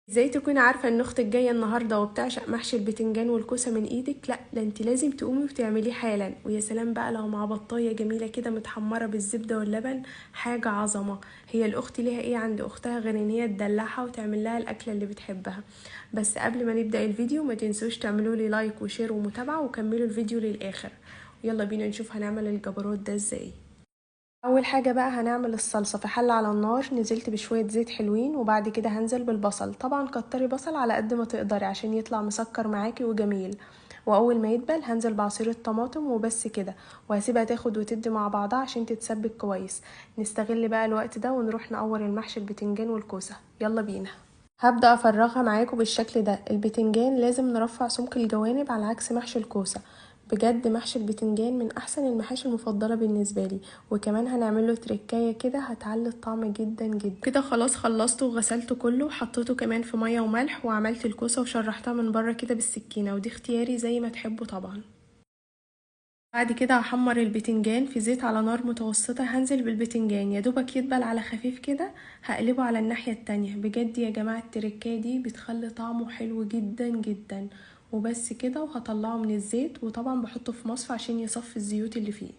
ازاي تكوني عارفه ان اختك جايه النهارده وبتعشق محشي البتنجان والكوسه من ايدك؟ لا ده انت لازم تقومي وتعمليه حالا. ويا سلام بقى لو مع بطايه جميله كده متحمره بالزبده واللبن، حاجه عظمه. هي الاخت ليها ايه عند اختها غير ان هي تدلعها وتعمل لها الاكله اللي بتحبها؟ بس قبل ما نبدا الفيديو ما تنسوش تعملوا لي لايك وشير ومتابعه وكملوا الفيديو للاخر. يلا بينا نشوف هنعمل الجبروت ده ازاي. اول حاجه بقى هنعمل الصلصه في حله على النار. نزلت بشويه زيت حلوين وبعد كده هنزل بالبصل. طبعا كتري بصل على قد ما تقدري عشان يطلع مسكر معاكي وجميل. واول ما يدبل هنزل بعصير الطماطم وبس كده، وهسيبها تاخد وتدي مع بعضها عشان تتسبك كويس. نستغل بقى الوقت ده ونروح نقور المحشي البتنجان والكوسه. يلا بينا. هبدأ افرغها معاكم بالشكل ده. البتنجان لازم نرفع سمك الجوانب على عكس محشي الكوسة. بجد محشي البتنجان من احسن المحاشي المفضلة بالنسبة لي، وكمان هنعمله تركاية كده هتعلي الطعم جدا جدا. كده خلاص خلصته وغسلته كله وحطيته كمان في مية وملح، وعملت الكوسة وشرحتها من بره كده بالسكينة، ودي اختياري زي ما تحبوا طبعا. بعد كده هحمر البتنجان في زيت على نار متوسطة. هنزل بالبتنجان يا دوبك يدبل على خفيف كده، هقلبه على الناحية التانية. بجد يا جماعة التركية دي بتخلي طعمه حلو جدا جدا. وبس كده وهطلعه من الزيت، وطبعا بحطه في مصفى عشان يصفي الزيوت اللي فيه.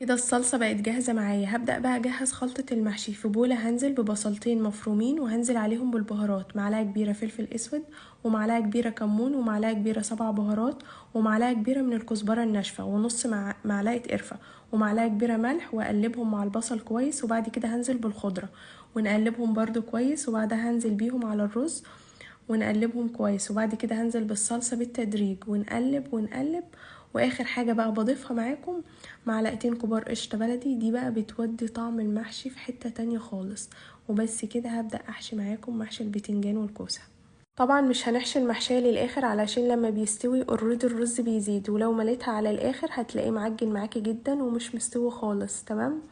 كده الصلصة بقت جاهزة معايا. هبدأ بقى اجهز خلطة المحشي. في بولة هنزل ببصلتين مفرومين وهنزل عليهم بالبهارات: معلقة كبيرة فلفل اسود، ومعلقة كبيرة كمون، ومعلقة كبيرة 7 بهارات، ومعلقة كبيرة من الكزبرة الناشفة، ونص معلقة قرفة، ومعلقة كبيرة ملح. واقلبهم مع البصل كويس، وبعد كده هنزل بالخضرة ونقلبهم برضو كويس، وبعدها هنزل بيهم على الرز ونقلبهم كويس، وبعد كده هنزل بالصلصة بالتدريج ونقلب ونقلب. واخر حاجة بقى بضيفها معاكم معلقتين كبار قشطة بلدي. دي بقى بتودي طعم المحشي في حتة تانية خالص. وبس كده هبدأ احشي معاكم محشي البتنجان والكوسة. طبعا مش هنحشي المحشية للاخر علشان لما بيستوي اوريدي الرز بيزيد، ولو مليتها على الاخر هتلاقيه معجن معاكي جدا ومش مستوي خالص. تمام.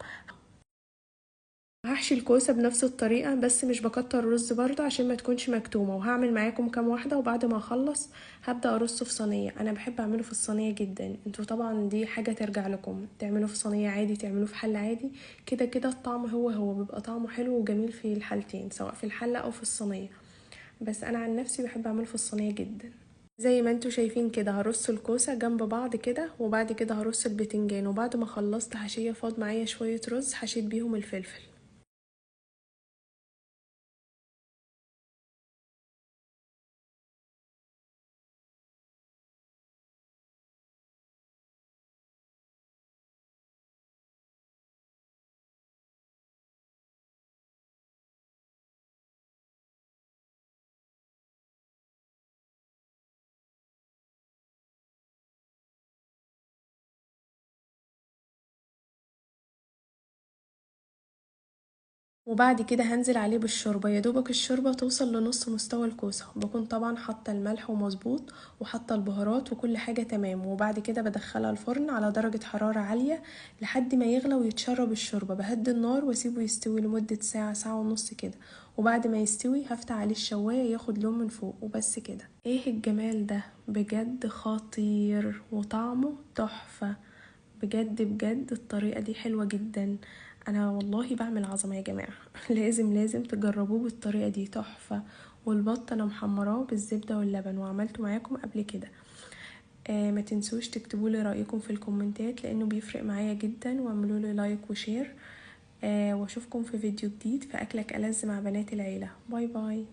هحشي الكوسة بنفس الطريقة بس مش بكتر رز برضه عشان ما تكونش مكتومة، وهعمل معاكم كام واحدة. وبعد ما اخلص هبدأ ارصه في صينية. انا بحب اعمله في الصينية جدا. انتوا طبعا دي حاجة ترجع لكم، تعملوه في صينية عادي تعملوه في حلة عادي، كده كده الطعم هو بيبقى طعمه حلو وجميل في الحالتين، سواء في الحلة او في الصينية. بس انا عن نفسي بحب اعمله في الصينية جدا. زي ما انتوا شايفين كده هرص الكوسة جنب بعض كده، وبعد كده هرص البتنجان. وبعد ما خلصت حشية فاض معايا شوية رز حشيت بيهم الفلفل. وبعد كده هنزل عليه بالشوربه. يا دوبك الشوربه توصل لنص مستوى الكوسه. بكون طبعا حاطه الملح ومظبوط، وحاطه البهارات وكل حاجه تمام. وبعد كده بدخلها الفرن على درجه حراره عاليه لحد ما يغلى ويتشرب الشوربه. بهدي النار واسيبه يستوي لمده ساعه ساعه ونص كده. وبعد ما يستوي هفتح عليه الشوايه ياخد لون من فوق. وبس كده. ايه الجمال ده! بجد خطير وطعمه تحفه. بجد بجد الطريقة دي حلوة جدا. انا والله بعمل عظمة يا جماعة. لازم تجربوه بالطريقة دي، تحفة. والبط انا محمراه بالزبدة واللبن وعملته معاكم قبل كده. ما تنسوش تكتبوا لي رأيكم في الكومنتات لانه بيفرق معايا جدا، واعملوا لي لايك وشير. واشوفكم في فيديو جديد في اكلك ألذ مع بنات العيلة. باي باي.